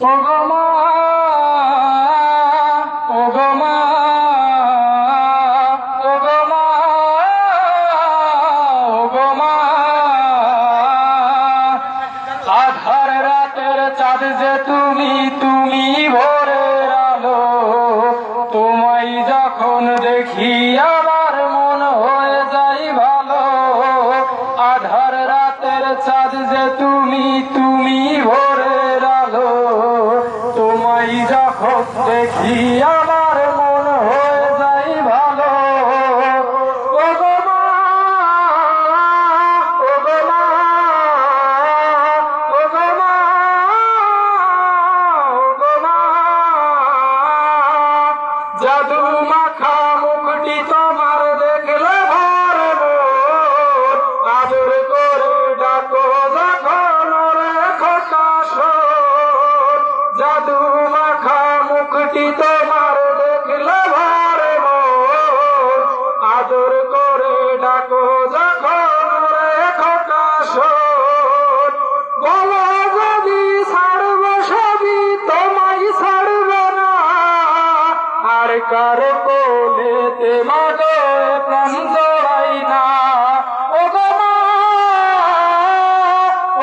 ওগো মা, ওগো মা, ওগো মা, ওগো মা, আধার রাতের চাঁদ যে তুমি, তুমি ভোরের আলো। তোমায় যখন দেখি আমার মন হয়ে যায় ভালো। আধার রাতের চাঁদ যে তুমি, তুমি ভোরের আলো। তোমায় যখন দেখি আমার মন হয়ে যায় ভালো। ওগো মা, ওগো মা, ওগো মা, ওগো মা, জাদু মাখা মুখটি তোমার দেখলে ভরে মন। আদর করে ডাকো যখন ওরে খোকা শোন। জাদু মাখা মুখটি তোমার দেখলে ভরে মন। আদর করে ডাকো যখন ওরে খোকা শোন। বলো যদি ছাড়ব সবই, তোমায় ছাড়ব না। আর কার কোলেতে মাগো প্রাণ জড়াই না। ওগো মা,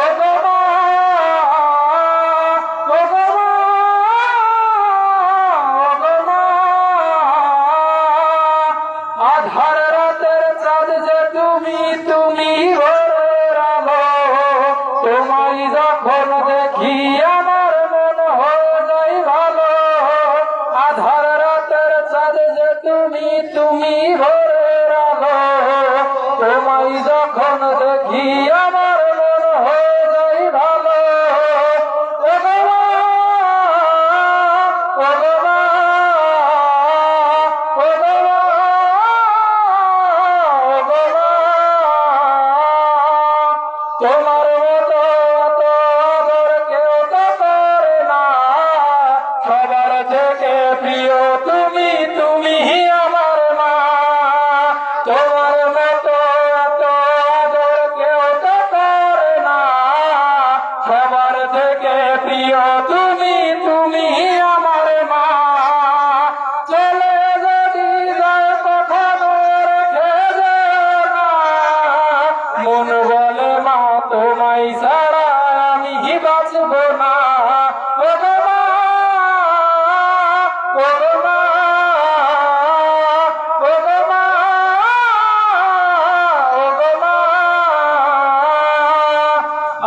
ওগো মা, ওগো মা, ওগো মা, আধার রাতের চাঁদ যে তুমি, তুমি ভোরের আলো। তোমায় যখন দেখি আমার মন হয়ে যায় ভালো। আধার রাতের চাঁদ যে তুমি, তুমি ভোরের আলো। তোমায় যখন দেখি আমার মন হয়ে যায় ভালো। ওগো মা, ওগো মা, ওগো মা, ওগো মা, তোমার মতো এত আদর কেউ তো করে না। সবার থেকে প্রিয় তুমি, তুমি আমার মা। তোমার মতো এত আদর কেউ তো করে না। সবার থেকে প্রিয় তুমি, তুমি আমার মা। চলে যদি যায় কখনো রেখে যেও না। মন বলে মা তোমায় ছাড়া আমি বাঁচব না। ওগো মা, ওগো মা, ওগো মা, ওগো মা,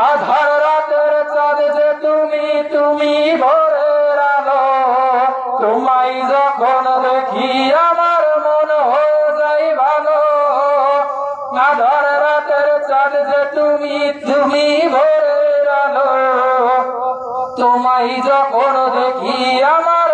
আধার রাতের চাঁদ যে তুমি, তুমি ভোরের আলো। তোমায় যখন দেখি আমার মন হয়ে যায় ভালো। আধার রাতের চাঁদ যে তুমি, তুমি ভোরের আলো। তোমায় যখন দেখি আমার